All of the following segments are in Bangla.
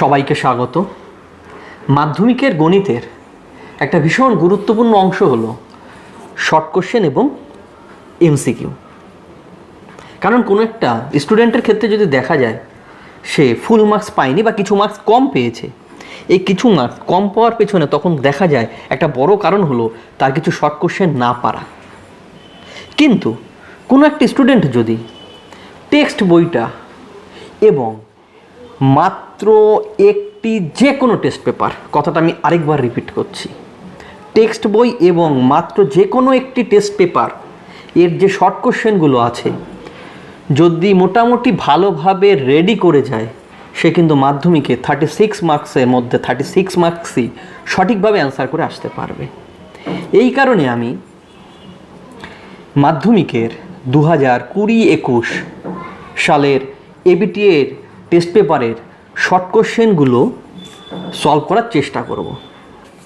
সবাইকে স্বাগত। মাধ্যমিকের গণিতের একটা ভীষণ গুরুত্বপূর্ণ অংশ হলো শর্ট কোশ্চেন এবং এমসিকিউ। কারণ কোনো একটা স্টুডেন্টের ক্ষেত্রে যদি দেখা যায় সে ফুল মার্কস পায়নি বা কিছু মার্কস কম পেয়েছে, এই কিছু মার্কস কম পাওয়ার পেছনে তখন দেখা যায় একটা বড় কারণ হলো তার কিছু শর্ট কোশ্চেন না পারা। কিন্তু কোনো একটা স্টুডেন্ট যদি টেক্সট বইটা এবং মাত্র একটি যে কোনো টেস্ট পেপার, কথাটা আমি আরেকবার রিপিট করছি, টেক্সট বই এবং মাত্র যে কোনো একটি টেস্ট পেপার এর যে শর্ট কোশ্চেনগুলো আছে যদি মোটামুটি ভালোভাবে রেডি করে যায়, সে কিন্তু মাধ্যমিকে 36 মার্কসের মধ্যে 36 মার্কসই সঠিকভাবে অ্যান্সার করে আসতে পারবে। এই কারণে আমি মাধ্যমিকের 2020-21 সালের এবিটি এর টেস্ট পেপারের শর্ট কোশ্চেনগুলো সলভ করার চেষ্টা করব।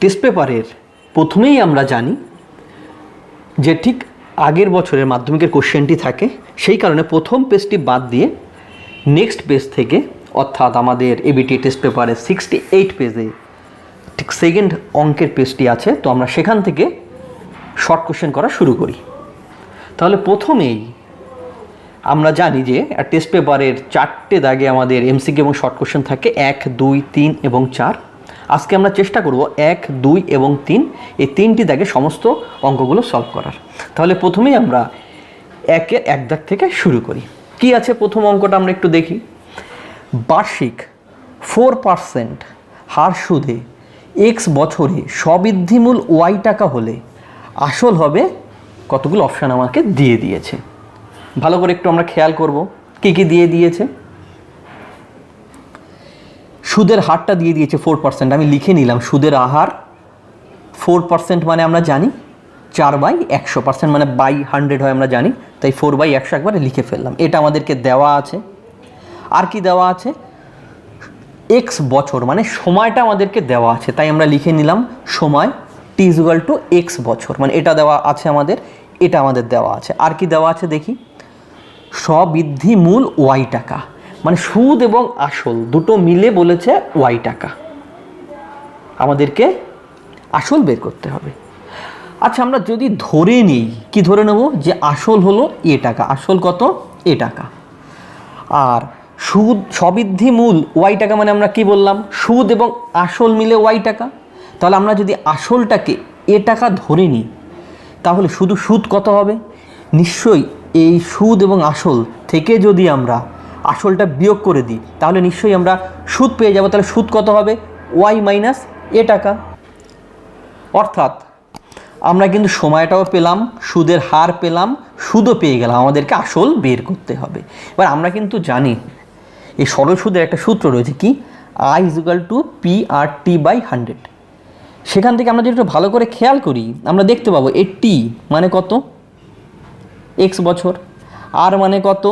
টেস্ট পেপারের প্রথমেই আমরা জানি যে ঠিক আগের বছরের মাধ্যমিকের কোশ্চেনটি থাকে, সেই কারণে প্রথম পেজটি বাদ দিয়ে নেক্সট পেজ থেকে, অর্থাৎ আমাদের এবিটি টেস্ট পেপারের 68 পেজে ঠিক সেকেন্ড অঙ্কের পেজটি আছে, তো আমরা সেখান থেকে শর্ট কোশ্চেন করা শুরু করি। তাহলে প্রথমেই আমরা জানি যে টেস্ট পেপারের 4টে দাগে আমাদের এমসিকিউ এবং শর্ট কোশ্চেন থাকে, 1, 2, 3 এবং 4। আজকে আমরা চেষ্টা করব 1, 2 এবং 3 এই 3টি দাগে সমস্ত অঙ্কগুলো সলভ করার। তাহলে প্রথমেই আমরা এক দাগ থেকে শুরু করি। কি আছে প্রথম অঙ্কটা আমরা একটু দেখি। বার্ষিক 4% হার সুদে x বছরে স্ববৃদ্ধিমূল y টাকা হলে আসল হবে কতগুলো অপশান আমাকে দিয়ে দিয়েছে। ভালো করে একটু আমরা খেয়াল করব কি কি দিয়ে দিয়েছে। সুদের হারটা দিয়ে দিয়েছে 4%, আমি লিখে নিলাম সুদের হার 4% মানে আমরা জানি 4/100%, মানে বাই 100 হয় আমরা জানি, তাই 4/100 একবারে লিখে ফেললাম। এটা আমাদেরকে দেওয়া আছে। আর কি দেওয়া আছে, x বছর মানে সময়টা আমাদেরকে দেওয়া আছে, তাই আমরা লিখে নিলাম সময় t = x বছর, মানে এটা দেওয়া আছে আমাদের, এটা আমাদের দেওয়া আছে। আর কি দেওয়া আছে দেখি, স্ববৃদ্ধিমূল y টাকা, মানে সুদ এবং আসল দুটো মিলে বলেছে y টাকা, আমাদেরকে আসল বের করতে হবে। আচ্ছা, আমরা যদি ধরে নিই, কি ধরে নেব, যে আসল হলো এ টাকা, আসল কত, এ টাকা, আর সুদ স্ববৃদ্ধিমূল y টাকা মানে আমরা কি বললাম, সুদ এবং আসল মিলে y টাকা। তাহলে আমরা যদি আসলটাকে এ টাকা ধরে নিই তাহলে শুধু সুদ কত হবে, নিশ্চয়ই এই সুদ এবং আসল থেকে যদি আমরা আসলটা বিয়োগ করে দিই তাহলে নিশ্চয়ই আমরা সুদ পেয়ে যাব। তাহলে সুদ কত হবে, y - এ টাকা। অর্থাৎ আমরা কিন্তু সময়টাও পেলাম, সুদের হার পেলাম, সুদও পেয়ে গেলাম, আমাদেরকে আসল বের করতে হবে। এবার আমরা কিন্তু জানি এই সরল সুদের একটা সূত্র রয়েছে, কি, I = PRT/100। সেখান থেকে আমরা যদি একটু ভালো করে খেয়াল করি আমরা দেখতে পাবো এই t মানে কত, x বছর, আর মানে কত,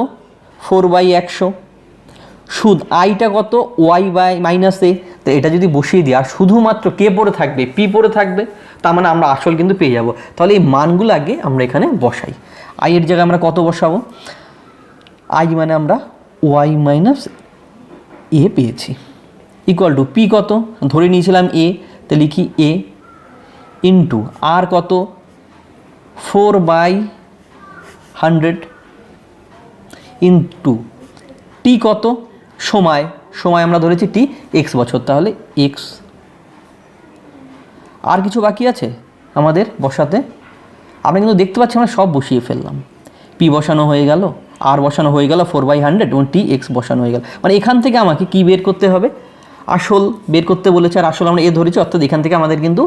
4/100, সুদ আইটা কত, y/-a। তো এটা যদি বসিয়ে দিই আর শুধুমাত্র কে পড়ে থাকবে, p পড়ে থাকবে, তার মানে আমরা আসল কিন্তু পেয়ে যাব। তাহলে এই মানগুলো আগে আমরা এখানে বসাই। i এর জায়গায় আমরা কত বসাবো, i মানে আমরা y - a পেয়েছি, ইকুয়াল টু p কত ধরে নিয়েছিলাম a, তো লিখি a ইন্টু আর কত, 4/100 ইন্টু টি কত, সময় আমরা ধরেছি টি, x বছর, তাহলে x। আর কিছু বাকি আছে আমাদের বসাতে, আমরা কিন্তু দেখতে পাচ্ছি আমরা সব বসিয়ে ফেললাম। p বসানো হয়ে গেল, আর বসানো হয়ে গেল 4/100 এবং টি x বসানো হয়ে গেল। মানে এখান থেকে আমাকে কি বের করতে হবে, আসল বের করতে বলেছে, আর আসল আমরা এ ধরেছি, অর্থাৎ এখান থেকে আমাদের কিন্তু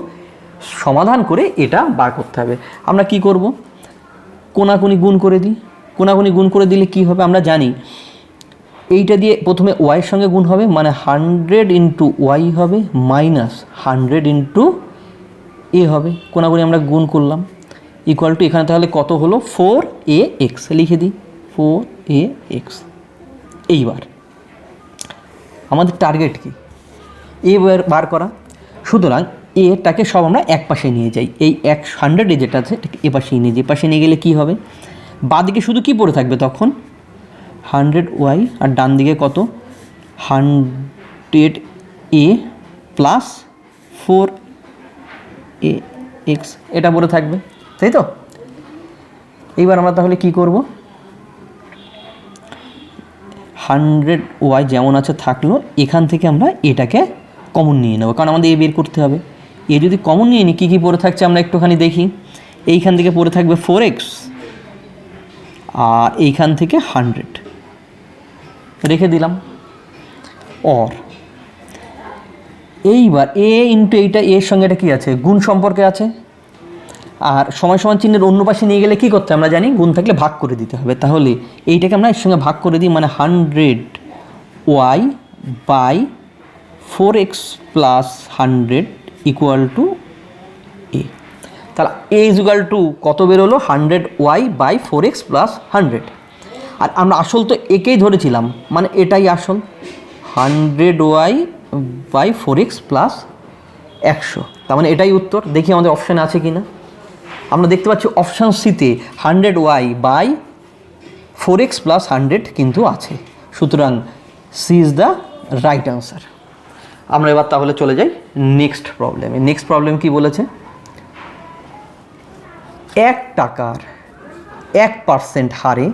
সমাধান করে এটা বার করতে হবে। আমরা কি করব, কোনাকুনি গুণ করে দিই। কোনাকুনি গুণ করে দিলে কি হবে, আমরা জানি এইটা দিয়ে প্রথমে y এর সঙ্গে গুণ হবে, মানে 100 × y হবে -100 × a হবে। কোনাকুনি আমরা গুণ করলাম, ইকুয়াল টু এখানে তাহলে কত হলো, 4ax লিখে দিই, 4ax। এইবার আমাদের টার্গেট কি, এ বার করা। সুতরাং এটাকে সব আমরা এক পাশে নিয়ে যাই, এই 100 যেটা আছে এটাকে এ পাশে নিয়ে যাই। পাশে নিয়ে গেলে কি হবে, বাঁদিকে শুধু কি পড়ে থাকবে তখন, 100y, আর ডান দিকে কত, 100 এ প্লাস 4 এ এক্স এটা পড়ে থাকবে, তাই তো? এইবার আমরা তাহলে কি করব, 100y যেমন আছে থাকলো, এখান থেকে আমরা এটাকে কমন নিয়ে নেব, কারণ আমাদের এ বের করতে হবে। এ যদি কমন নিয়ে নিই, কী কী পড়ে থাকছে আমরা একটুখানি দেখি। এইখান থেকে পড়ে থাকবে 4x, আর এইখান থেকে 100 রেখে দিলাম। অর এইবার এ ইন্টু এইটা, এর সঙ্গে এটা কী আছে, গুণ সম্পর্কে আছে। আর সময় সমান চিহ্নের অন্য পাশে নিয়ে গেলে কী করতে আমরা জানি, গুণ থাকলে ভাগ করে দিতে হবে। তাহলে এইটাকে আমরা এর সঙ্গে ভাগ করে দিই, মানে 100y by 4x plus 100 equal to a. তাহলে এ ইজুয়াল টু কত বেরোলো, 100y বাই 4x প্লাস 100। আর আমরা আসল তো একেই ধরেছিলাম, মানে এটাই আসল, 100y বাই 4x প্লাস 100। তার মানে এটাই উত্তর। দেখি আমাদের অপশানে আছে কি না। আমরা দেখতে পাচ্ছি অপশান সিতে 100y বাই 4x প্লাস 100 কিন্তু আছে, সুতরাং C is the right answer. আমরা এবার তাহলে চলে যাই নেক্সট প্রবলেমে। নেক্সট প্রবলেম কি বলেছে, 1 টাকার 1% হারে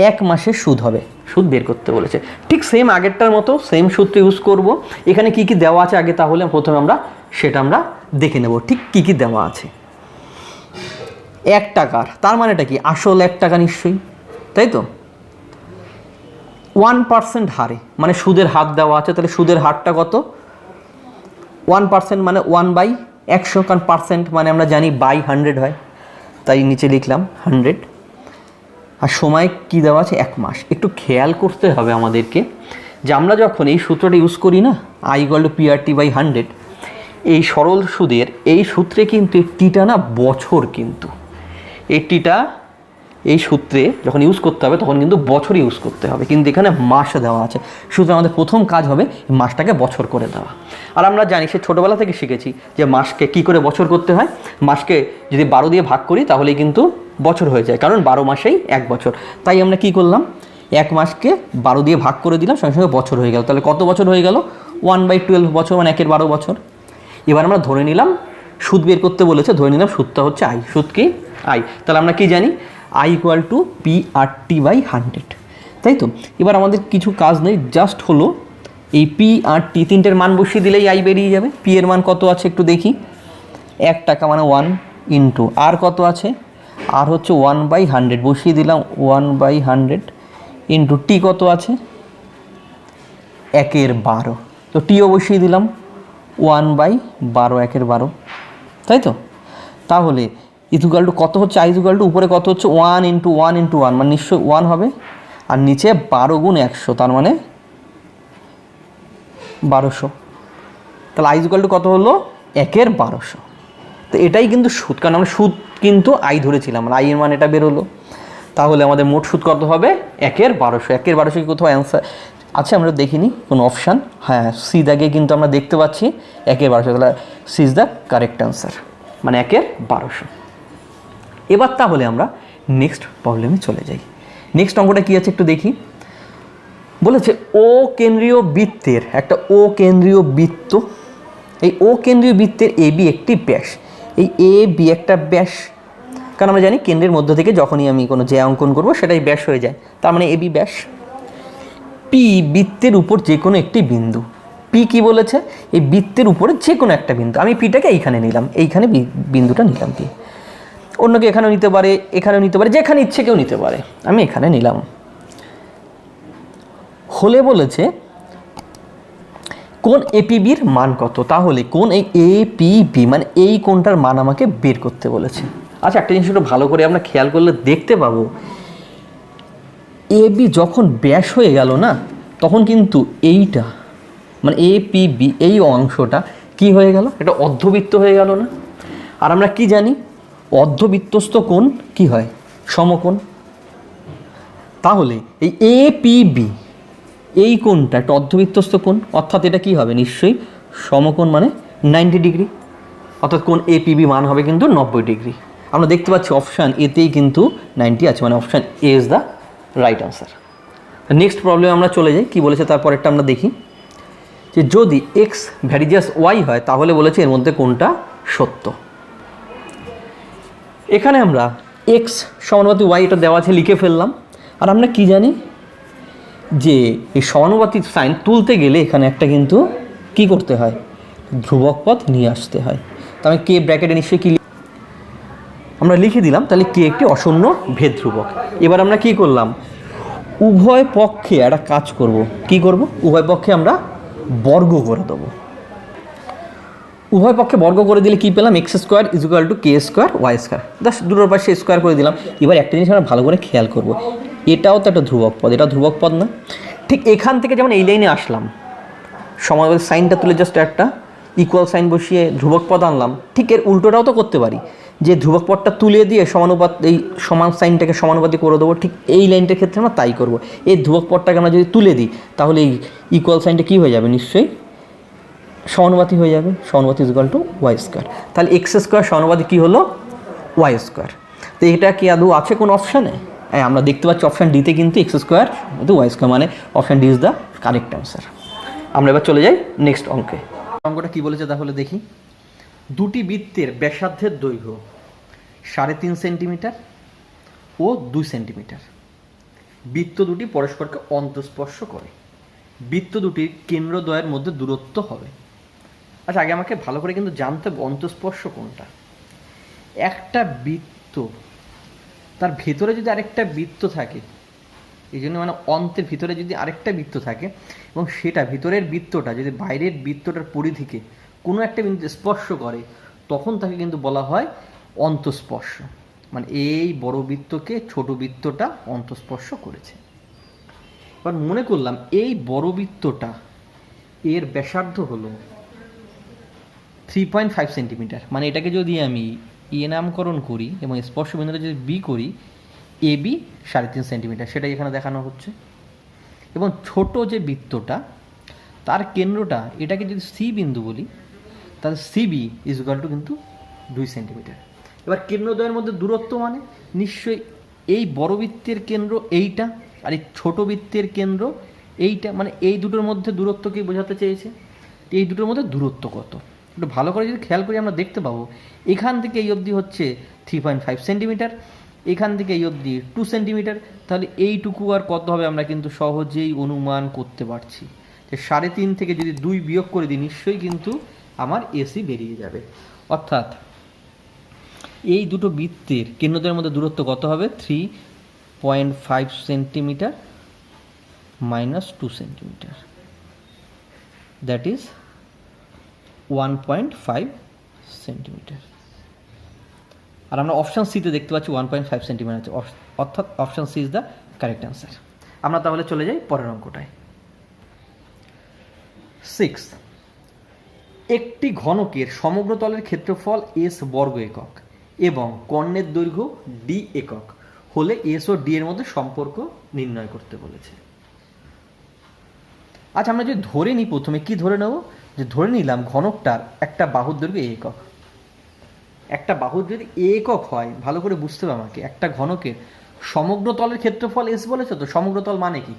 1 মাসে সুদ হবে, সুদ বের করতে বলেছে। ঠিক সেম আগেরটার মতো সেম সূত্র ইউজ করব। এখানে কি কি দেওয়া আছে আগে তাহলে প্রথমে আমরা সেটা আমরা দেখে নেব, ঠিক কি কি দেওয়া আছে। 1 টাকার, তার মানেটা কি, আসল 1 টাকা নিশ্চয়ই, তাই তো? 1% হারে, মানে সুদের হার দেওয়া আছে, তাহলে সুদের হারটা কত, 1% মানে 1/100, কারণ পার্সেন্ট মানে আমরা জানি বাই 100 হয়, তাই নিচে লিখলাম 100। আর সময় কি দেওয়া আছে, 1 মাস। একটু খেয়াল করতে হবে আমাদেরকে যে আমরা যখন এই সূত্রটা ইউজ করি না, I = PRT/100, এই সরল সুদের এই সূত্রে কিন্তু এই টিটা না বছর, কিন্তু এই টিটা এই সূত্রে যখন ইউজ করতে হবে তখন কিন্তু বছর ইউজ করতে হবে, কিন্তু এখানে মাস দেওয়া আছে। সুতরাং আমাদের প্রথম কাজ হবে মাসটাকে বছর করে দেওয়া। আর আমরা জানি, সে ছোটোবেলা থেকে শিখেছি যে মাসকে কি করে বছর করতে হয়। মাসকে যদি 12 দিয়ে ভাগ করি তাহলেই কিন্তু বছর হয়ে যায়, কারণ 12 মাসেই 1 বছর। তাই আমরা কি করলাম, 1 মাসকে 12 দিয়ে ভাগ করে দিলাম, সঙ্গে সঙ্গে বছর হয়ে গেল। তাহলে কত বছর হয়ে গেল, 1/12 বছর, মানে 1 এর 12 বছর। এবার আমরা ধরে নিলাম সুদ বের করতে বলেছে, ধরে নিলাম সুদটা হচ্ছে আই। সুদ কি, আই। তাহলে আমরা কি জানি, I = PRT/100, তাই তো? এবার আমাদের কিছু কাজ নেই, জাস্ট হলো এই PRT তিনটের মান বসিয়ে দিলেই আই বেরিয়ে যাবে। পি এর মান কত আছে একটু দেখি, 1 টাকা মানে 1 ইন্টু আর কত আছে, আর হচ্ছে 1/100 বসিয়ে দিলাম, 1/100 ইন্টু টি কত আছে, 1 এর 12, তো টিও বসিয়ে দিলাম 1/12, 1 এর 12, তাই তো? তাহলে ইকুয়াল টু কত হচ্ছে, আই ইকুয়াল টু উপরে কত হচ্ছে 1 × 1 × 1, মানে নিশ্চয়ই 1 হবে, আর নিচে 12 × 100, তার মানে 1200। তাহলে আই ইকুয়াল টু কত হলো, 1 এর 1200। তো এটাই কিন্তু সুদ, কারণ আমরা সুদ কিন্তু আই ধরেছিলাম, আর আই এর মান এটা বেরোলো। তাহলে আমাদের মোট সুদ কত হবে, 1 এর 1200। 1 এর 1200 কি কোথাও অ্যান্সার আছে আমরা দেখিনি কোনো অপশান? হ্যাঁ, সি দাগে কিন্তু আমরা দেখতে পাচ্ছি 1 এর 1200। তাহলে C is the correct answer, মানে 1 এর 1200। এবার তাহলে আমরা নেক্সট প্রবলেমে চলে যাই। নেক্সট অঙ্কটা কী আছে একটু দেখি। বলেছে ও কেন্দ্রীয় বৃত্তের, একটা ও কেন্দ্রীয় বৃত্ত, এই ও কেন্দ্রীয় বৃত্তের এ বি একটি ব্যাস। এই এ বি একটা ব্যাস, কারণ আমরা জানি কেন্দ্রের মধ্য থেকে যখনই আমি কোনো যে অঙ্কন করব সেটাই ব্যাস হয়ে যায়, তার মানে এ বি ব্যাস। পি বৃত্তের উপর যে কোনো একটি বিন্দু। পি কি বলেছে, এই বৃত্তের উপরে যে কোনো একটা বিন্দু। আমি পিটাকে এইখানে নিলাম, এইখানে বিন্দুটা নিলাম। পি অন্যকে এখানেও নিতে পারে, এখানেও নিতে পারে, যেখানে ইচ্ছে কেউ নিতে পারে, আমি এখানে নিলাম। হলে বলেছে কোন এপিবির মান কত। তাহলে কোন এই এপিবি মানে এই কোনটার মান আমাকে বের করতে বলেছে। আচ্ছা, একটা জিনিস একটু ভালো করে আমরা খেয়াল করলে দেখতে পাবো, এবি যখন ব্যাস হয়ে গেল না, তখন কিন্তু এইটা মানে এপিবি এই অংশটা কি হয়ে গেল, এটা অর্ধবৃত্ত হয়ে গেল না। আর আমরা কি জানি, অর্ধবৃত্তস্থ কোণ কি হয়, সমকোণ। তাহলে এই এপিবি এই কোণটা একটা অর্ধবৃত্তস্থ কোণ, অর্থাৎ এটা কি হবে, নিশ্চয়ই সমকোণ, মানে 90 ডিগ্রি। অর্থাৎ কোণ এপিবি মান হবে কিন্তু 90 ডিগ্রি। আমরা দেখতে পাচ্ছি অপশান এতেই কিন্তু 90 আছে, মানে option A is the right answer. Next problem আমরা চলে যাই, কি বলেছে তারপরেরটা আমরা দেখি। যে যদি এক্স ভ্যারিজিয়াস ওয়াই হয় তাহলে বলেছে এর মধ্যে কোনটা সত্য। এখানে আমরা এক্স সমানুপাতিক ওয়াই এটা দেওয়া আছে লিখে ফেললাম। আর আমরা কি জানি যে এই সমানুপাতিক সাইন তুলতে গেলে এখানে একটা কিন্তু কি করতে হয়, ধ্রুবক পদ নিয়ে আসতে হয়। তো আমি কে ব্র্যাকেটে নিশ্চয়ই কি আমরা লিখে দিলাম, তাহলে কে একটি অশূন্য ভেদ ধ্রুবক। এবার আমরা কি করলাম, উভয় পক্ষে একটা কাজ করব। কি করব, উভয় পক্ষে আমরা বর্গ করে দেবো। উভয় পক্ষে বর্গ করে দিলে কি পেলাম, X square is equal to K square Y square. Just দুটোর পাশে স্কোয়ার করে দিলাম। এবার একটা জিনিস আমরা ভালো করে খেয়াল করব, এটাও তো একটা ধ্রুবক পদ, এটা ধ্রুবক পদ না? ঠিক এখান থেকে যেমন এই লাইনে আসলাম, সমানুপাতিক সাইনটা তুলে জাস্ট একটা ইকুয়াল সাইন বসিয়ে ধ্রুবক পদ আনলাম, ঠিক এর উল্টোটাও তো করতে পারি, যে ধ্রুবক পদটা তুলে দিয়ে সমানুপাত এই সমান সাইনটাকে সমানুপাতি করে দেবো। ঠিক এই লাইনটার ক্ষেত্রে আমরা তাই করব। এই ধ্রুবক পদটাকে আমরা যদি তুলে দিই তাহলে এই ইকুয়াল সাইনটা কী হয়ে যাবে, নিশ্চয়ই সমানুপাতি হয়ে যাবে। সমানুপাতি is equal to y square. তাহলে এক্স স্কোয়ার সমানুপাতি কী হলো, ওয়াই স্কোয়ার। তো এটা কি আদৌ আছে কোন অপশানে? আমরা দেখতে পাচ্ছি অপশান ডিতে কিন্তু এক্স স্কোয়ার ওয়াই স্কোয়ার, মানে option D is the correct answer. আমরা এবার চলে যাই নেক্সট অঙ্কে। অঙ্কটা কী বলেছে তাহলে দেখি। দুটি বৃত্তের ব্যাসার্ধের দৈর্ঘ্য 3.5 সেন্টিমিটার ও 2 সেন্টিমিটার। বৃত্ত দুটি পরস্পরকে অন্তঃস্পর্শ করে। বৃত্ত দুটির কেন্দ্রদ্বয়ের মধ্যে দূরত্ব হবে। আচ্ছা, আগে আমাকে ভালো করে কিন্তু জানতে হবে অন্তঃস্পর্শ কোনটা। একটা বৃত্ত, তার ভেতরে যদি আরেকটা বৃত্ত থাকে, এই জন্য মানে অন্তের ভিতরে যদি আরেকটা বৃত্ত থাকে এবং সেটা ভিতরের বৃত্তটা যদি বাইরের বৃত্তটার পরিধিকে কোনো একটা বিন্দুতে স্পর্শ করে, তখন তাকে কিন্তু বলা হয় অন্তঃস্পর্শ। মানে এই বড় বৃত্তকে ছোট বৃত্তটা অন্তঃস্পর্শ করেছে। এবার মনে করলাম এই বড় বৃত্তটা এর ব্যাসার্ধ হলো 3.5 সেন্টিমিটার। মানে এটাকে যদি আমি এ নামকরণ করি এবং স্পর্শ বিন্দুটা যদি বি করি, এ বি 3.5 সেন্টিমিটার, সেটাই এখানে দেখানো হচ্ছে। এবং ছোট যে বৃত্তটা তার কেন্দ্রটা, এটাকে যদি সি বিন্দু বলি, তাহলে সিবি ইজ ইকুয়াল টু কিন্তু 2 সেন্টিমিটার। এবার কেন্দ্রদ্বয়ের মধ্যে দূরত্ব মানে নিশ্চয়ই এই বড় বৃত্তের কেন্দ্র এইটা আর এই ছোট বৃত্তের কেন্দ্র এইটা, মানে এই দুটোর মধ্যে দূরত্বকে বোঝাতে চেয়েছে। এই দুটোর মধ্যে দূরত্ব কত একটু ভালো করে যদি খেয়াল করি আমরা দেখতে পাবো, এখান থেকে এই অবধি হচ্ছে 3.5 সেন্টিমিটার, এখান থেকে এই অবধি 2 সেন্টিমিটার। তাহলে এইটুকু আর কত হবে আমরা কিন্তু সহজেই অনুমান করতে পারছি যে 3.5 থেকে যদি 2 বিয়োগ করে দিই নিশ্চয়ই কিন্তু আমার এসি বেরিয়ে যাবে। অর্থাৎ এই দুটো বৃত্তের কেন্দ্রদ্বয়ের মধ্যে দূরত্ব কত হবে, 3.5 centimetre minus 2 centimetre, that is 1.5 centimetre. আর আমরা অপশান সিতে দেখতে পাচ্ছি 1.5 সেন্টিমিটার আছে, অর্থাৎ option C is the correct answer. আমরা তাহলে চলে যাই পরের অঙ্কটায়। 6, একটি ঘনকের সমগ্র তলের ক্ষেত্রফল এস বর্গ একক এবং কর্ণের দৈর্ঘ্য ডি একক হলে এস ও ডি এর মধ্যে সম্পর্ক নির্ণয় করতে বলেছে। আচ্ছা, আমরা যদি ধরে নিই, প্রথমে কি ধরে নেব, যে ধরে নিলাম ঘনকটার একটা বাহুর দৈর্ঘ্য একক। একটা বাহুর যদি একক হয়, ভালো করে বুঝতে হবে আমাকে, একটা ঘনকের সমগ্র তলের ক্ষেত্রফল এস বলেছে। তো সমগ্র তল মানে কি,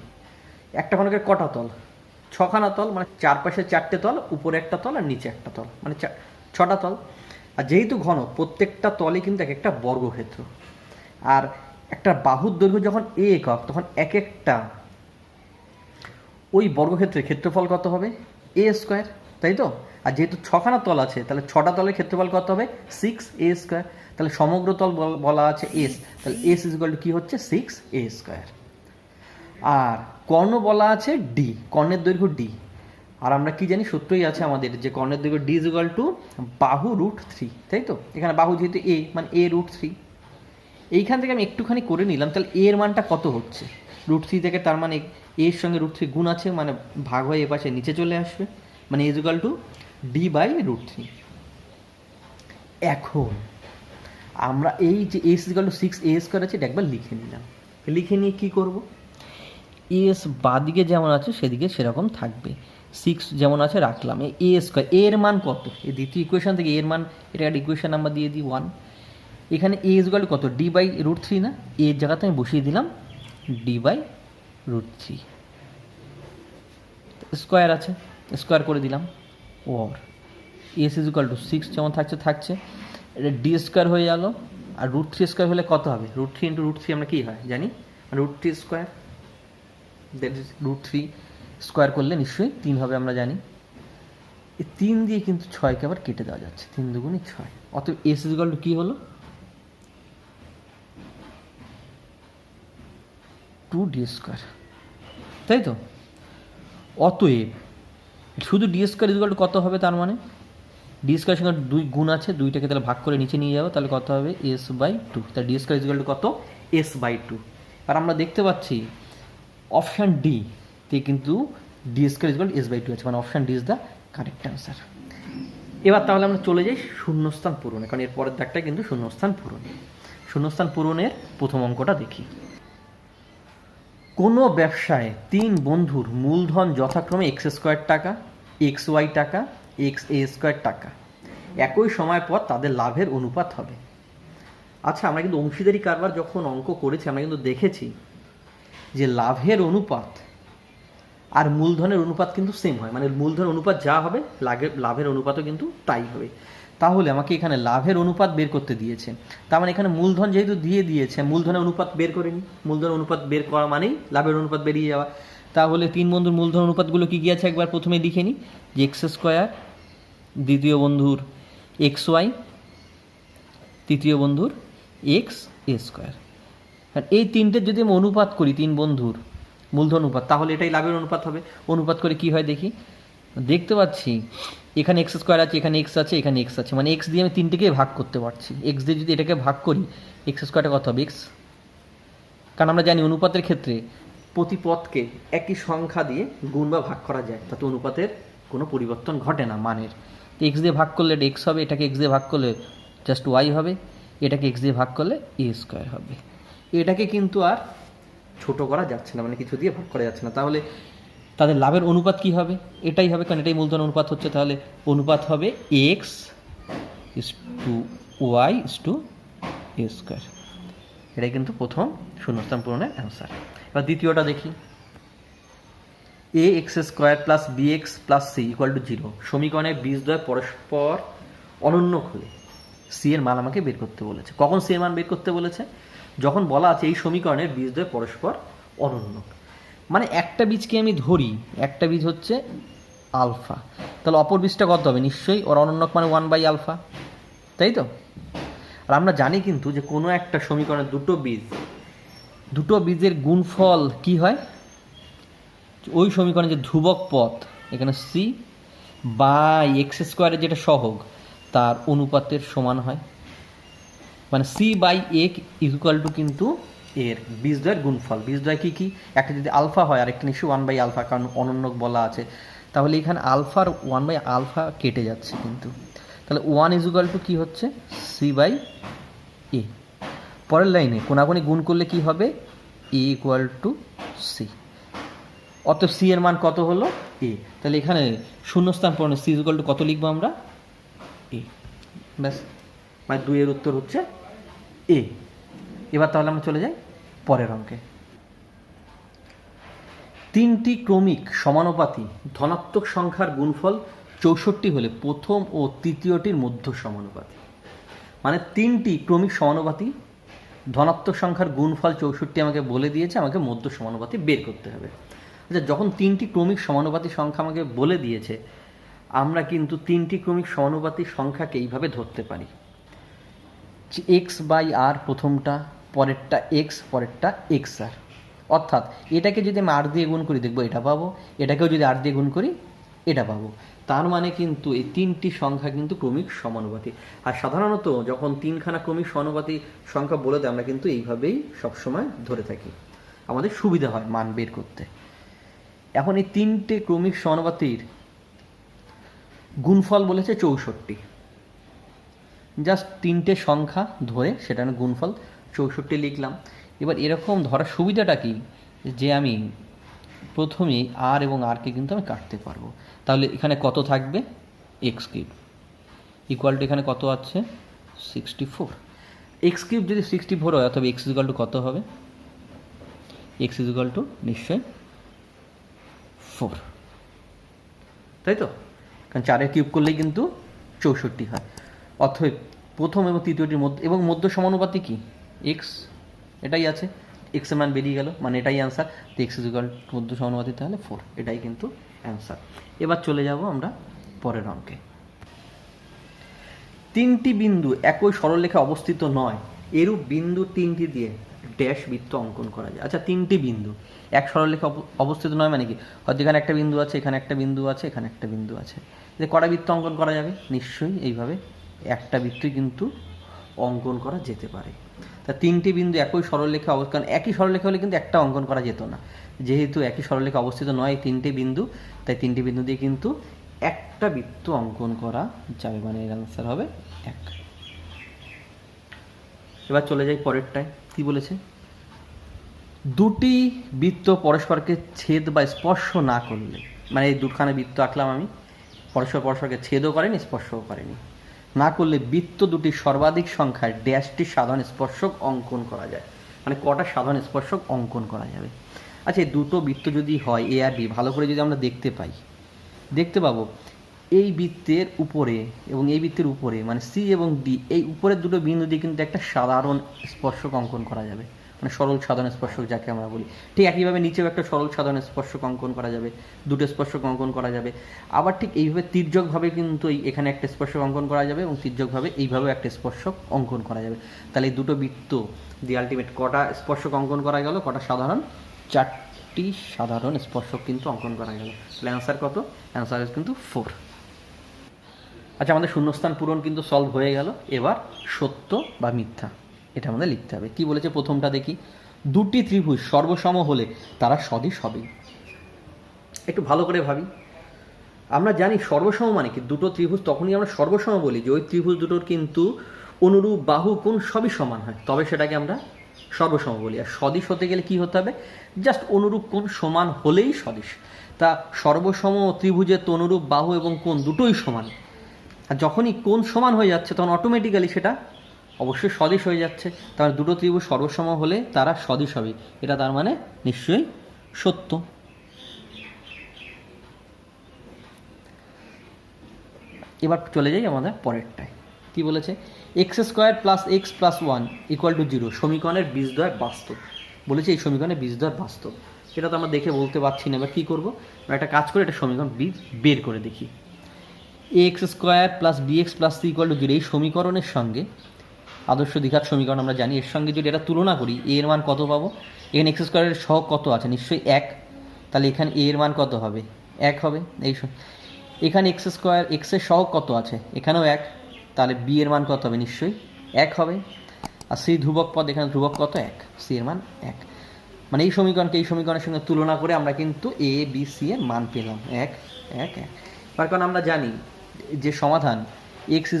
একটা ঘনকের কটা তল, 6খানা তল, মানে চারপাশে 4টে তল, উপরে একটা তল আর নিচে একটা তল, মানে 6টা তল। আর যেহেতু ঘনক, প্রত্যেকটা তলে কিন্তু এক একটা বর্গক্ষেত্র। আর একটা বাহুর দৈর্ঘ্য যখন এ একক, তখন এক একটা ওই বর্গক্ষেত্রের ক্ষেত্রফল কত হবে, এ স্কোয়ার, তাই তো? আর যেহেতু 6খানা তল আছে, তাহলে 6টা তলের ক্ষেত্রফল কত হবে, 6a স্কোয়ার। তাহলে সমগ্র তল বলা আছে এস, তাহলে এস ইজ ইকুয়াল টু কি হচ্ছে, 6a স্কোয়ার। আর কর্ণ বলা আছে ডি, কর্ণের দৈর্ঘ্য ডি। আর আমরা কি জানি, সূত্রই আছে আমাদের, যে কর্ণের দৈর্ঘ্য ডি ইজ ইকুয়াল টু বাহু √3, তাই তো? এখানে বাহু যেহেতু এ, মানে a √3। এইখান থেকে আমি একটুখানি করে নিলাম, তাহলে এর মানটা কত হচ্ছে, √3 থেকে, তার মানে এর সঙ্গে √3 গুণ আছে, মানে ভাগ হয়ে এ পাশে নিচে চলে আসবে, মানে ইজ ইকুয়াল টু d/√3। এখন আমরা এই যে S is equal two 6a square আছে, এটা একবার লিখে নিলাম। লিখে নিয়ে কি করব, এস বাদিকে যেমন আছে সেদিকে সেরকম থাকবে, 6 যেমন আছে রাখলাম। এ স্কোয়ার, এর মান কত, এই দ্বিতীয় ইকুয়েশন থেকে এর মান, এটা একটা ইকুয়েশন নাম্বার দিয়ে দিই 1। এখানে এ ইজ ইকুয়াল টু কত, d/√3 না, এর জায়গাতে আমি বসিয়ে দিলাম d/√3, স্কোয়ার আছে, স্কোয়ার করে দিলাম, ওর এস ইজ ইকুয়াল টু 6 যেমন থাকছে, এটা ডি স্কোয়ার হয়ে গেল। আর √3 স্কোয়ার হলে কত হবে? √3 ইন্টু √3 আমরা কী হয় জানি, √3 স্কোয়ার, দ্যাট ইজ √3 স্কোয়ার করলে নিশ্চয়ই 3 হবে আমরা জানি। এই 3 দিয়ে কিন্তু 6কে আবার কেটে দেওয়া যাচ্ছে, 3 দুগুণে 6। অতএব এস ইজ ইকুয়াল টু কী হলো? 2d স্কোয়ার, তাই তো? অতএব শুধু D square is equal two কত হবে? তার মানে ডি স্কোয়ার সঙ্গে 2 গুণ আছে, 2টাকে তাহলে ভাগ করে নিচে নিয়ে যাবো, তাহলে কত হবে? s/2। তাহলে D square is equal two কত? s/2। আর আমরা দেখতে পাচ্ছি অপশান ডি তে কিন্তু D square is equal two s/2 আছে, মানে option D is the correct answer. এবার তাহলে আমরা চলে যাই শূন্যস্থান পূরণে, কারণ এর পরের দাগটা কিন্তু শূন্যস্থান পূরণ। শূন্যস্থান পূরণের প্রথম অঙ্কটা দেখি। কোনো ব্যবসায় 3 বন্ধুর মূলধন যথাক্রমে x² টাকা, xy টাকা, xa² টাকা, একই সময় পর তাদের লাভের অনুপাত হবে। আচ্ছা, আমরা কিন্তু অংশীদারি কারবার যখন অঙ্ক করেছি আমরা কিন্তু দেখেছি যে লাভের অনুপাত আর মূলধনের অনুপাত কিন্তু সেম হয়, মানে মূলধন অনুপাত যা হবে লাভের অনুপাতও কিন্তু তাই হবে। তাহলে আমাকে এখানে লাভের অনুপাত বের করতে দিয়েছে, তার মানে এখানে মূলধন যেহেতু দিয়ে দিয়েছে, মূলধনের অনুপাত বের করে নিই। মূলধন অনুপাত বের করা মানেই লাভের অনুপাত বেরিয়ে যাওয়া। তাহলে 3 বন্ধুর মূলধন অনুপাতগুলো কী কী আছে একবার প্রথমে লিখে নিই, যে x², দ্বিতীয় বন্ধুর xy, তৃতীয় বন্ধুর xa²। আর এই 3টের যদি আমি অনুপাত করি 3 বন্ধুর মূলধন অনুপাত, তাহলে এটাই লাভের অনুপাত হবে। অনুপাত করে কি হয় দেখি, দেখতে পাচ্ছি এখানে x² আছে, এখানে x আছে, এখানে x আছে, মানে x দিয়ে আমি 3টেকে ভাগ করতে পারছি। x দিয়ে যদি এটাকে ভাগ করি x² কত হবে? x, কারণ আমরা জানি অনুপাতের ক্ষেত্রে প্রতি পদকে একই সংখ্যা দিয়ে গুণ বা ভাগ করা যায়, তাতে অনুপাতের কোনো পরিবর্তন ঘটে না মানের। তো x দিয়ে ভাগ করলে এটা x হবে, এটাকে x দিয়ে ভাগ করলে জাস্ট y হবে, এটাকে x দিয়ে ভাগ করলে a² হবে। এটাকে কিন্তু আর ছোট করা যাচ্ছে না, মানে কিছু দিয়ে ভাগ করা যাচ্ছে না। তাহলে তাদের লাভের অনুপাত কি হবে? এটাই হবে, কারণ এটাই মূলধন অনুপাত হচ্ছে। তাহলে অনুপাত হবে x/y/a²। এটাই কিন্তু প্রথম শূন্যস্থান পূরণের অ্যান্সার। এবার দ্বিতীয়টা দেখি। ax² + bx + c = 0 সমীকরণের বীজদ্বয় পরস্পর অনন্য হলে c এর মান আমাকে বের করতে বলেছে। কখন c এর মান বের করতে বলেছে? যখন বলা আছে এই সমীকরণের বীজদ্বয় পরস্পর অনন্য, মানে একটা বীজকে আমি ধরি, একটা বীজ হচ্ছে আলফা, তাহলে অপর বীজটা কত হবে? নিশ্চয়ই ওর অনন্যক মানে 1/α, তাই তো? আর আমরা জানি কিন্তু যে কোনো একটা সমীকরণের দুটো বীজের গুণফল কি হয়? ওই সমীকরণে যে ধ্রুবক পদ এখানে c/x² যেটা সহগ তার অনুপাতের সমান হয়, মানে c/a = কিন্তু এর বীজদ্বয়ের গুণফল। বীজদ্বয় কী কী? একটা যদি আলফা হয় আর একটা নিশ্চয়ই 1/α, কারণ অনন্যক বলা আছে। তাহলে এখানে আলফার 1/α কেটে যাচ্ছে কিন্তু, তাহলে 1 = কী হচ্ছে? c/a। পরের লাইনে কোনাকুনি গুণ করলে কি হবে? a = c। অতএব c এর মান কত হলো? a। তাহলে এখানে শূন্যস্থান পূরণে c = কত লিখবো আমরা? a। ব্যাস, মানে 2 এর উত্তর হচ্ছে a। এবার তাহলে আমরা চলে যাই পরের অঙ্কে। 3টি ক্রমিক সমানুপাতি ধনাত্মক সংখ্যার গুণফল 64 হলে প্রথম ও তৃতীয়টির মধ্য সমানুপাতি। মানে 3টি ক্রমিক সমানুপাতি ধনাত্মক সংখ্যার গুণফল 64 আমাকে বলে দিয়েছে, আমাকে মধ্য সমানুপাতি বের করতে হবে। আচ্ছা, যখন 3টি ক্রমিক সমানুপাতি সংখ্যা আমাকে বলে দিয়েছে, আমরা কিন্তু 3টি ক্রমিক সমানুপাতি সংখ্যাকে এইভাবে ধরতে পারি, x/r প্রথমটা, পরেরটা x, পরেরটা xr। অর্থাৎ এটাকে যদি আমি r দিয়ে গুণ করি দেখবো এটা পাবো, এটাকেও যদি r দিয়ে গুণ করি এটা পাবো। তার মানে কিন্তু এই 3টি সংখ্যা কিন্তু ক্রমিক সমানুপাতি। আর সাধারণত যখন 3খানা ক্রমিক সমানুপাতি সংখ্যা বলে দেয় আমরা কিন্তু এইভাবেই সবসময় ধরে থাকি, আমাদের সুবিধা হয় মান বের করতে। এখন এই 3টে ক্রমিক সমানুপাতির গুণফল বলেছে 64। জাস্ট 3টে সংখ্যা ধরে সেটা গুণফল 64 লিখলাম। এবার এরকম ধরার সুবিধাটা কি, যে আমি প্রথমেই আর এবং আরকে কিন্তু আমি কাটতে পারবো। তাহলে এখানে কত থাকবে? x³ = এখানে কত আছে? 64। x³ যদি 64 হয় তবে x = কত হবে? x = নিশ্চয় 4। তাই তো? কারণ 4-এর কিউব করলেই কিন্তু 64 হয়। অতএব প্রথম এবং তৃতীয়টির মধ্যে এবং মধ্য সমানুপাতি কি এক্স, এটাই আছে, এক্স এর মান বেরিয়ে গেল, মানে এটাই অ্যান্সার। তো এক্স ইজ ইকুয়াল মধ্য সমানুপাতি তাহলে 4, এটাই কিন্তু অ্যান্সার। এবার চলে যাব আমরা পরের অঙ্কে। 3টি বিন্দু একই সরলরেখায় অবস্থিত নয়, এরূপ বিন্দু 3টি দিয়ে ড্যাশ বৃত্ত অঙ্কন করা যায়। আচ্ছা, 3টি বিন্দু এক সরলরেখা অবস্থিত নয় মানে কি? হয়তো এখানে একটা বিন্দু আছে, এখানে একটা বিন্দু আছে, এখানে একটা বিন্দু আছে, যে কটা বৃত্ত অঙ্কন করা যাবে? নিশ্চয়ই এইভাবে একটা বৃত্তই কিন্তু অঙ্কন করা যেতে পারে। তা 3টি বিন্দু একই সরলরেখা কারণ একই সরলরেখা হলে কিন্তু একটা অঙ্কন করা যেত না, যেহেতু একই সরলরেখা অবস্থিত নয় 3টি বিন্দু, তাই 3টি বিন্দু দিয়ে কিন্তু একটা বৃত্ত অঙ্কন করা যাবে, মানে এর আনসার হবে 1। এবার চলে যাই পরেরটায়। কি বলেছে? দুটি বৃত্ত পরস্পরকে ছেদ বা স্পর্শ না করলে, মানে এই দুখানে বৃত্ত আঁকলাম আমি, পরস্পরকে ছেদও করেনি স্পর্শও করেনি, না করলে বৃত্ত দুটির সর্বাধিক সংখ্যায় ড্যাশটি সাধারণ স্পর্শক অঙ্কন করা যায়। মানে কটা সাধারণ স্পর্শক অঙ্কন করা যাবে? আচ্ছা, এই দুটো বৃত্ত যদি হয় এ আর বি, ভালো করে যদি আমরা দেখতে পাবো এই বৃত্তের উপরে এবং এই বৃত্তের উপরে, মানে সি এবং ডি, এই উপরের দুটো বিন্দু দিয়ে কিন্তু একটা সাধারণ স্পর্শক অঙ্কন করা যাবে, মানে সরল সাধারণ স্পর্শক যাকে আমরা বলি। ঠিক একইভাবে নিচেও একটা সরল সাধারণ স্পর্শক অঙ্কন করা যাবে, দুটো স্পর্শক অঙ্কন করা যাবে। আবার ঠিক এইভাবে তির্যকভাবে কিন্তু এখানে একটা স্পর্শক অঙ্কন করা যাবে এবং তির্যকভাবে এইভাবেও একটা স্পর্শক অঙ্কন করা যাবে। তাহলে এই দুটো বৃত্ত দিয়ে আলটিমেট কটা স্পর্শক অঙ্কন করা গেল? কটা সাধারণ? 4টি সাধারণ স্পর্শক কিন্তু অঙ্কন করা গেল। তাহলে অ্যান্সার কত? অ্যান্সার কিন্তু 4। আচ্ছা, আমাদের শূন্যস্থান পূরণ কিন্তু সলভ হয়ে গেল। এবার সত্য বা মিথ্যা এটা আমাদের লিখতে হবে। কি বলেছে প্রথমটা দেখি, দুটি ত্রিভুজ সর্বসম হলে তারা সদিশ হবে। একটু ভালো করে ভাবি। আমরা জানি সর্বসম মানে কি? দুটো ত্রিভুজ তখনই আমরা সর্বসম বলি যে ওই ত্রিভুজ দুটোর কিন্তু অনুরূপ বাহু কোণ সবই সমান হয়, তবে সেটাকে আমরা সর্বসম বলি। আর সদিশ হতে গেলে কি হতে হবে? জাস্ট অনুরূপ কোণ সমান হলেই সদিশ। তা সর্বসম ত্রিভুজের তো অনুরূপ বাহু এবং কোণ দুটোই সমান, আর যখনই কোণ সমান হয়ে যাচ্ছে তখন অটোমেটিক্যালি সেটা অবশ্যই সদিশ হয়ে যাচ্ছে। তার দুটো ত্রিভুজ সর্বসম হলে তারা সদিশ হবে, এটা তার মানে নিশ্চয়ই সত্য। এবার চলে যাই আমাদের পরেরটায়। কি বলেছে? x² + x + 1 = 0 সমীকরণের বীজদ্বয় বাস্তব। বলেছে এই সমীকরণের বীজদ্বয় বাস্তব, এটা তো আমরা দেখে বলতে পারছি না। এবার কী করবো? আমরা একটা কাজ করে এটা সমীকরণ বীজ বের করে দেখি। ax² + bx + c = 0 এই সমীকরণের সঙ্গে আদর্শ দ্বিঘাত সমীকরণ আমরা জানি, এর সঙ্গে যদি এটা তুলনা করি a এর মান কত পাবো? এখানে x² এর সহগ কত আছে? নিশ্চয়ই 1। তাহলে এখানে a এর মান কত হবে? 1 হবে। এখানে x² x এর সহগ কত আছে? এখানেও 1। তাহলে b এর মান কত হবে? নিশ্চয়ই 1 হবে। আর c ধ্রুবক পদ, এখানে ধ্রুবক কত? 1, c এর মান 1। মানে এই সমীকরণকে এই সমীকরণের সঙ্গে তুলনা করে আমরা কিন্তু a b c এর মান পেলাম 1 1 1। তার কারণ আমরা জানি যে সমাধান x =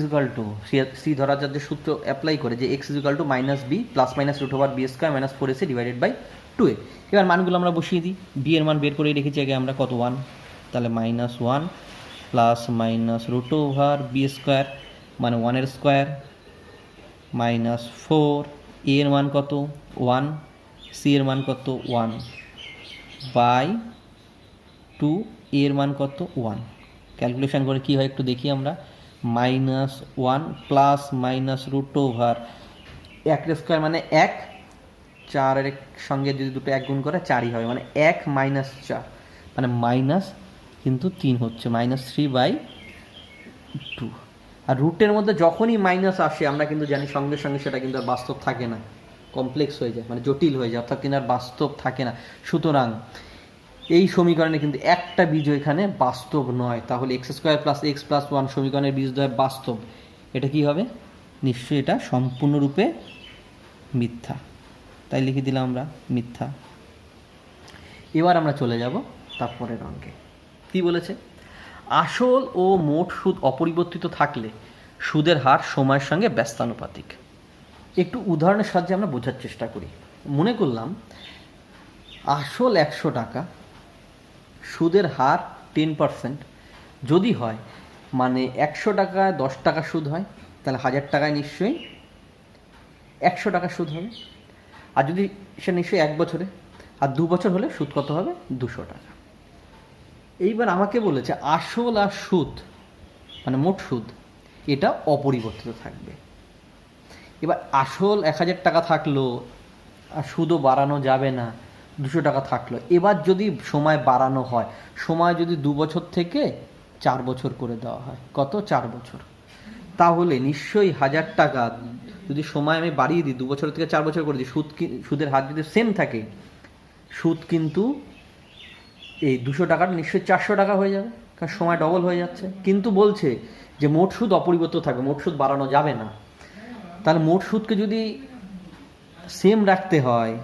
c ধরাচার্যের সূত্র অ্যাপ্লাই করে যে x = -b ± √b² - 4ac / 2a। এবার মানগুলো আমরা বসিয়ে দিই। b এর মান বের করে রেখেছি আগে আমরা, কত? 1। তাহলে -1 ± √b² মানে 1 এর স্কোয়ার -4। a এর মান কত? 1। c এর মান কত? 1/2। a এর মান কত? 1। ক্যালকুলেশন করে কি হয় একটু দেখি আমরা। -1 ± √1² মানে 1, 4 এর সঙ্গে যদি দুটো 1 গুণ করে 4ই হবে, মানে 1 - 4 মানে মাইনাস কিন্তু 3 হচ্ছে, -3/2। আর রুটের মধ্যে যখনই মাইনাস আসে আমরা কিন্তু জানি সঙ্গে সঙ্গে সেটা কিন্তু আর বাস্তব থাকে না, কমপ্লেক্স হয়ে যায়, মানে জটিল হয়ে যায়, অর্থাৎ কিন্তু আর বাস্তব থাকে না। সুতরাং এই সমীকরণে কিন্তু একটা বীজ এখানে বাস্তব নয়। তাহলে x² + x + 1 সমীকরণের বীজদ্বয় বাস্তব। এটা কি হবে? নিশ্চয়ই এটা সম্পূর্ণরূপে মিথ্যা, তাই লিখে দিলাম আমরা মিথ্যা। এবার আমরা চলে যাব তারপরের অঙ্কে। কি বলেছে? আসল ও মোট সুদ অপরিবর্তিত থাকলে সুদের হার সময়ের সঙ্গে ব্যস্তানুপাতিক। একটু উদাহরণের সাহায্যে আমরা বোঝার চেষ্টা করি। মনে করলাম আসল 100 টাকা, সুদের হার 10% যদি হয়, মানে 100 টাকায় 10 টাকা সুদ হয়, তাহলে 1000 টাকায় নিশ্চয়ই 100 টাকা সুদ হবে। আর যদি সে নিশ্চয়ই 1 বছরে, আর 2 বছর হলে সুদ কত হবে? 200 টাকা। এইবার আমাকে বলেছে আসল আর সুদ মানে মোট সুদ এটা অপরিবর্তিত থাকবে। এবার আসল 1000 টাকা থাকলো আর সুদও বাড়ানো যাবে না, 200 টাকা থাকলো। এবার যদি সময় বাড়ানো হয়, সময় যদি 2 বছর থেকে 4 বছর করে দেওয়া হয়, কত 4 বছর, তাহলে নিশ্চয়ই 1000 টাকা যদি সময় আমি বাড়িয়ে দিই, 2 বছর থেকে 4 বছর করে দিই, সুদের হার যদি সেম থাকে, সুদ কিন্তু এই 200 টাকাটা নিশ্চয়ই 400 টাকা হয়ে যাবে, কারণ সময় ডবল হয়ে যাচ্ছে। কিন্তু বলছে যে মোট সুদ অপরিবর্তিত থাকবে, মোট সুদ বাড়ানো যাবে না। তাহলে মোট সুদকে যদি সেম রাখতে হয়,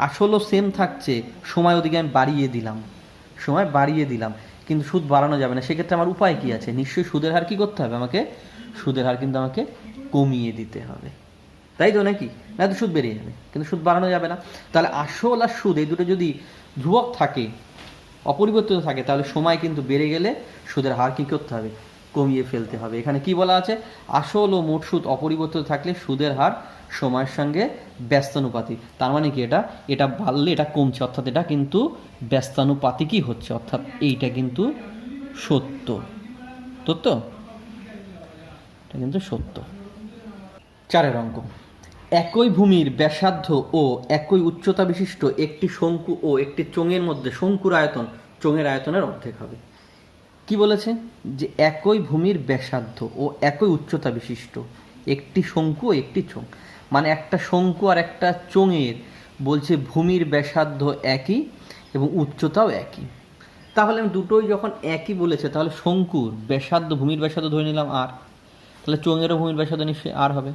আসলও সেম থাকছে, সময় ওদিকে আমি বাড়িয়ে দিলাম, কিন্তু সুদ বাড়ানো যাবে না, সেক্ষেত্রে আমার উপায় কি আছে? নিশ্চয়ই সুদের হার কি করতে হবে আমাকে? সুদের হার কিন্তু আমাকে কমিয়ে দিতে হবে, তাই তো নাকি? না তো সুদ বেড়ে যাবে, কিন্তু সুদ বাড়ানো যাবে না। তাহলে আসল আর সুদ এই দুটো যদি ধ্রুবক থাকে, অপরিবর্তিত থাকে, তাহলে সময় কিন্তু বেড়ে গেলে সুদের হার কী করতে হবে? কমিয়ে ফেলতে হবে। এখানে কি বলা আছে? আসল ও মোট সুদ অপরিবর্তিত থাকলে সুদের হার সময়ের সঙ্গে ব্যস্তানুপাতিক। তার মানে কি, এটা বাড়লে এটা কমছে, অর্থাৎ এটা কিন্তু ব্যস্তানুপাতিকই হচ্ছে, অর্থাৎ এইটা কিন্তু সত্য। তো এটা কিন্তু সত্য। 4 অঙ্ক, একই ভূমির ব্যাসার্ধ ও একই উচ্চতা বিশিষ্ট একটি শঙ্কু ও একটি চোঙের মধ্যে শঙ্কুর আয়তন চোঙের আয়তনের অর্ধেক হবে। কি বলেছে? যে একই ভূমির ব্যাসার্ধ ও একই উচ্চতা বিশিষ্ট একটি শঙ্কু ও একটি চোঙ, মানে একটা শঙ্কু আর একটা চোঙের বলছে ভূমির ব্যাসার্ধ একই এবং উচ্চতাও একই। তাহলে আমি দুটোই যখন একই বলেছে, তাহলে শঙ্কুর ব্যাসার্ধ, ভূমির ব্যাসার্ধ ধরে নিলাম আর, তাহলে চোঙেরও ভূমির ব্যাসার্ধ নিশ্চয়ই আর হবে।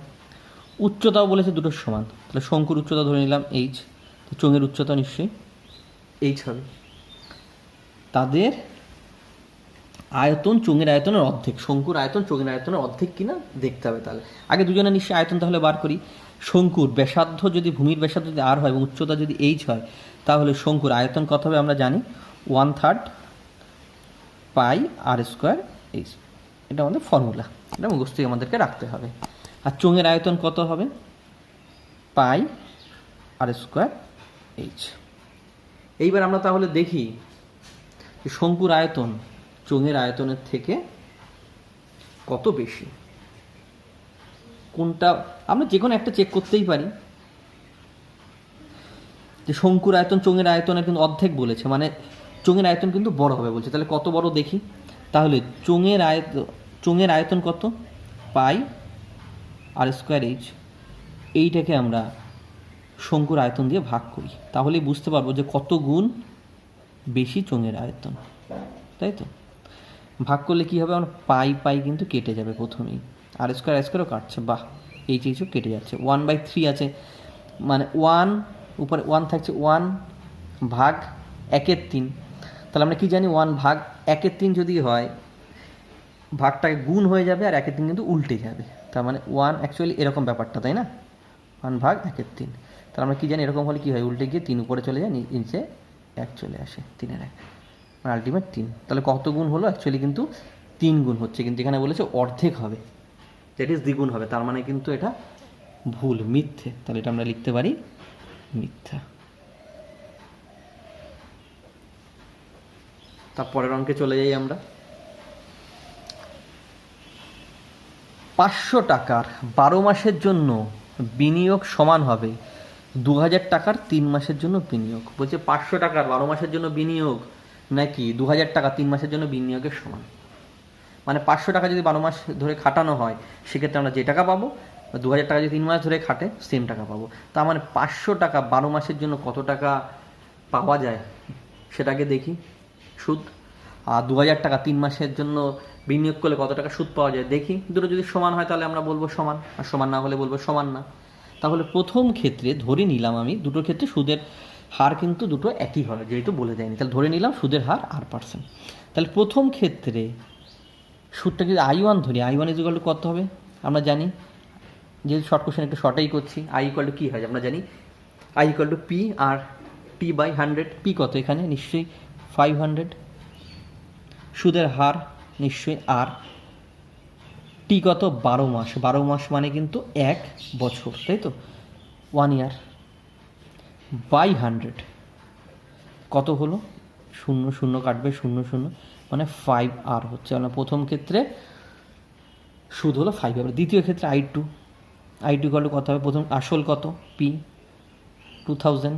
উচ্চতাও বলেছে দুটোর সমান, তাহলে শঙ্কুর উচ্চতা ধরে নিলাম এইচ, চোঙের উচ্চতা নিশ্চয়ই এইচ হবে। তাদের আয়তন চোঙের আয়তনের অর্ধেক, শঙ্কুর আয়তন চোঙের আয়তনের অর্ধেক কিনা দেখতে হবে। তাহলে আগে দুজনে নিশ্চয়ই আয়তন তাহলে বার করি। শঙ্কুর ব্যাসার্ধ যদি, ভূমির ব্যাসার্ধ যদি আর হয় এবং উচ্চতা যদি এইচ হয়, তাহলে শঙ্কুর আয়তন কত হবে আমরা জানি, 1/3 পাই আর স্কোয়ার এইচ। এটা আমাদের ফর্মুলা, এটা মুখস্থই আমাদেরকে রাখতে হবে। আর চোঙের আয়তন কত হবে? পাই আর স্কোয়ার এইচ। এইবার আমরা তাহলে দেখি যে শঙ্কুর আয়তন চোঙের আয়তনের থেকে কত বেশি, কোনটা আমরা যে কোনো একটা চেক করতেই পারি। যে শঙ্কুর আয়তন চোঙের আয়তনের কিন্তু অর্ধেক বলেছে, মানে চোঙের আয়তন কিন্তু বড় হবে বলছে। তাহলে কত বড় দেখি? তাহলে চোঙের আয়তন কত? পাই আর স্কোয়ার এইচ। এইটাকে আমরা শঙ্কুর আয়তন দিয়ে ভাগ করি, তাহলেই বুঝতে পারবো যে কত গুণ বেশি চোঙের আয়তন, তাই তো? ভাগ করলে কী হবে? আমরা পাই কিন্তু কেটে যাবে প্রথমেই, আর স্কোয়ারও কাটছে, বাহ, এইচও কেটে যাচ্ছে। 1/3 আছে, মানে 1 উপরে 1 থাকছে, 1 ভাগ 1/3। তাহলে আমরা কি জানি? 1 ভাগ 1/3 যদি হয়, ভাগটাকে গুণ হয়ে যাবে আর 1/3 কিন্তু উল্টে যাবে। তার মানে 1 অ্যাকচুয়ালি এরকম ব্যাপারটা, তাই না? 1 ভাগ 1/3। তাহলে আমরা কী জানি? এরকম হলে কী হয়? উল্টে গিয়ে 3 উপরে চলে যায়, নিচে 1 চলে আসে, 3-এর 1, মানে আলটিমেট 3। তাহলে কত গুণ হলো? অ্যাকচুয়ালি কিন্তু 3 গুণ হচ্ছে, কিন্তু এখানে বলেছে অর্ধেক হবে, দ্যাট ইজ দ্বিগুণ হবে। তার মানে কিন্তু এটা ভুল, মিথ্যে। তাহলে এটা আমরা লিখতে পারি মিথ্যা। তারপরের অঙ্কে চলে যাই আমরা। 500 টাকার 12 মাসের জন্য বিনিয়োগ সমান হবে 2000 টাকার 3 মাসের জন্য বিনিয়োগ। বলছে 500 টাকার 12 মাসের জন্য বিনিয়োগ নাকি 2000 টাকা 3 মাসের জন্য বিনিয়োগের সমান। মানে 500 টাকা যদি 12 মাস ধরে খাটানো হয়, সেক্ষেত্রে আমরা যে টাকা পাবো, 2000 টাকা যদি 3 মাস ধরে খাটে সেম টাকা পাবো। তার মানে 500 টাকা 12 মাসের জন্য কত টাকা পাওয়া যায় সেটাকে দেখি, সুদ। আর 2000 টাকা 3 মাসের জন্য বিনিয়োগ করলে কত টাকা সুদ পাওয়া যায় দেখি। দুটো যদি সমান হয় তাহলে আমরা বলবো সমান, আর সমান না হলে বলবো সমান না। তাহলে প্রথম ক্ষেত্রে ধরে নিলাম আমি, দুটো ক্ষেত্রে সুদের হার কিন্তু দুটো একই হবে, যেহেতু বলে দেয়নি, তাহলে ধরে নিলাম সুদের হার R%। তাহলে প্রথম ক্ষেত্রে সুদটা যদি I1 ধরি, I1 ইকুয়াল টু কত হবে আমরা জানি, যেহেতু শর্ট কোশ্চেন একটু শর্টেই করছি। I ইকুয়াল টু কী হয় আমরা জানি, I ইকুয়াল টু P আর T/100। P কত এখানে? নিশ্চয়ই 500। সুদের হার নিশ্চয়ই আর। টি কত? 12 মাস। 12 মাস মানে কিন্তু 1 বছর, তাই তো? 1 ইয়ার বাই 100 কত হলো? শূন্য শূন্য কাটবে, শূন্য শূন্য, মানে 5R হচ্ছে। মানে প্রথম ক্ষেত্রে সুদ হলো 5 হবে। দ্বিতীয় ক্ষেত্রে I2 কত হবে? প্রথম আসল কত? P 2000।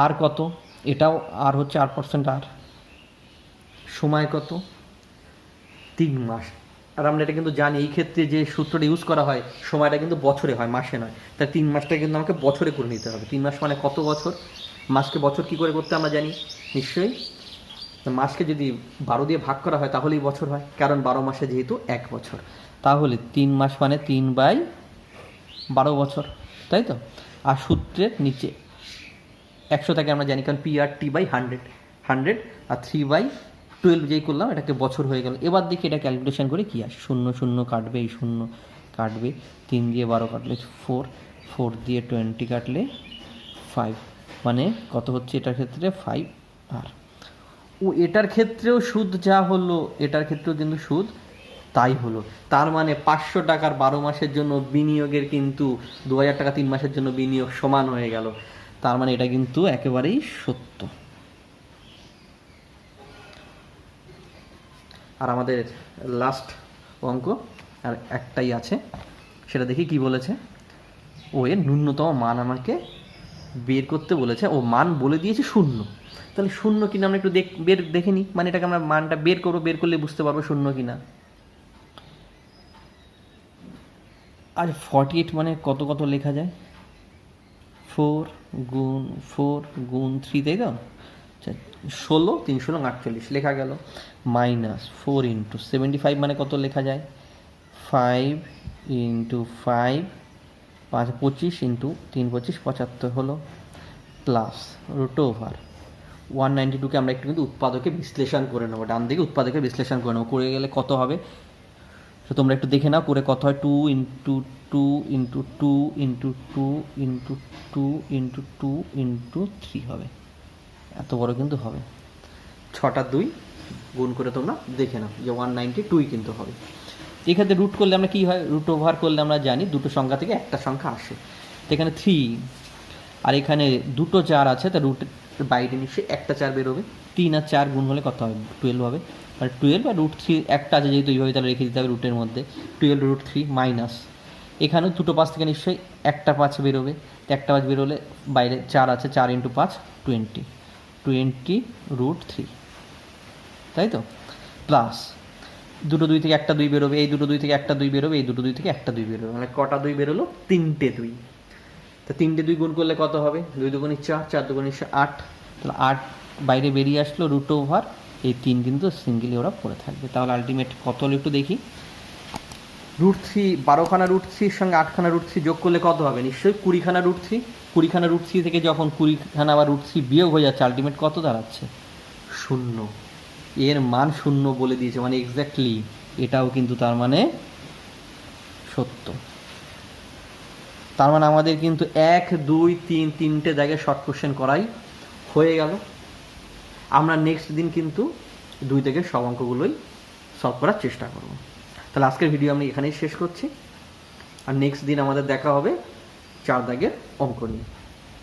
আর কত? এটাও আর হচ্ছে R%। সময় কত? 3 মাস। আর আমরা এটা কিন্তু জানি, এই ক্ষেত্রে যে সূত্রটা ইউজ করা হয়, সময়টা কিন্তু বছরে হয়, মাসে নয়। তাই 3 মাসটা কিন্তু আমাকে বছরে করে নিতে হবে। 3 মাস মানে কত বছর? মাসকে বছর কী করে করতে আমরা জানি নিশ্চয়ই। মাসকে যদি 12 দিয়ে ভাগ করা হয় তাহলেই বছর হয়, কারণ 12 মাসে যেহেতু 1 বছর। তাহলে 3 মাস মানে 3/12 বছর, তাই তো? আর সূত্রের নিচে 100 থেকে আমরা জানি, কারণ PRT/100, 100 আর 3/12 যেই করলাম এটাকে বছর হয়ে গেল। এবার দেখি এটা ক্যালকুলেশন করে কী আসে। শূন্য শূন্য কাটবে, এই শূন্য কাটবে, 3 দিয়ে 12 কাটলে 4, 4 দিয়ে 20 কাটলে 5, মানে কত হচ্ছে এটার ক্ষেত্রে? 5R। ও এটার ক্ষেত্রেও সুদ যা হলো, এটার ক্ষেত্রেও কিন্তু সুদ তাই হলো। তার মানে 500 টাকার 12 মাসের জন্য বিনিয়োগের কিন্তু 2000 টাকা 3 মাসের জন্য বিনিয়োগ সমান হয়ে গেল। তার মানে এটা কিন্তু একেবারেই সত্য। আর আমাদের লাস্ট অঙ্ক আর একটাই আছে, সেটা দেখি কি বলেছে। ও এর ন্যূনতম মান আমাকে বের করতে বলেছে। ও মান বলে দিয়েছে 0। তাহলে 0 কিনা আমরা একটু দেখে নিই। মানে এটাকে আমরা মানটা বের করবো, বের করলে বুঝতে পারবো 0 কিনা। আর 48 মানে কত কত লেখা যায়? 4 গুণ 3, তাই তো? আচ্ছা, 16, 3 16 48 লেখা গেল। মাইনাস 4 × 75 মানে কত লেখা যায়? 5 × 5, 5 25 × 3 25 75 হলো, প্লাস √ 192কে আমরা একটু কিন্তু উৎপাদকে বিশ্লেষণ করে নেবো। ডান দিকে উৎপাদকে বিশ্লেষণ করে নেবো। করে গেলে কত হবে তো তোমরা একটু দেখে নাও, করে কত হয়? 2 × 2 × 2 × 2 × 2 × 2 × 3 হবে। এত বড় কিন্তু হবে। 6টা 2 গুণ করে তোমরা দেখে নাও যে 192 কিন্তু হবে। এক্ষেত্রে রুট করলে আমরা কী হয়? √ করলে আমরা জানি দুটো সংখ্যা থেকে একটা সংখ্যা আসে। তো এখানে 3, আর এখানে দুটো 4 আছে, তা রুটের বাইরে নিশ্চয়ই একটা 4 বেরোবে। 3 আর 4 গুণ হলে কত হবে? 12 হবে। আর 12 আর √3 একটা আছে যেহেতু, এইভাবে তাহলে রেখে দিতে হবে রুটের মধ্যে। 12 √3 মাইনাস, এখানেও দুটো 5 থেকে নিশ্চয়ই একটা 5 বেরোবে। একটা 5 বেরোলে বাইরে 4 আছে, 4 × 5 20 √3, তাই তো? প্লাস দুটো 2 থেকে একটা 2 বেরোবে, এই দুটো 2 থেকে একটা 2 বেরোবে, এই দুটো 2 থেকে একটা 2 বেরোবে। মানে কটা 2 বেরোলো? 3টে 2। তা 3টে 2 গুণ করলে কত হবে? 2 দুগুণে 4, 4 দুগুণে 8। তাহলে 8 বাইরে বেরিয়ে আসলো, √ এই 3 কিন্তু সিঙ্গেলি ওরা পড়ে থাকবে। তাহলে আলটিমেট কত হলো একটু দেখি। √3, 12খানা √3 সঙ্গে 8খানা √3 যোগ করলে কত হবে? নিশ্চয়ই 20খানা √3। 20খানা √3 থেকে যখন 20খানা আবার √3 বিয়োগ হয়ে যাচ্ছে, আলটিমেট কত দাঁড়াচ্ছে? 0। এর মান 0 বলে দিয়েছে, মানে এক্স্যাক্টলি এটাও কিন্তু তার মানে সত্য। তার মানে আমাদের কিন্তু 1 2 3 তিনটে জায়গায় শর্ট কোশ্চেন করাই হয়ে গেল। আমরা নেক্সট দিন কিন্তু 2 থেকে সব অঙ্কগুলোই সলভ করার চেষ্টা করব। তাহলে আজকের ভিডিও আমি এখানেই শেষ করছি, আর নেক্সট দিন আমাদের দেখা হবে 4 দাগের অঙ্ক নিয়ে।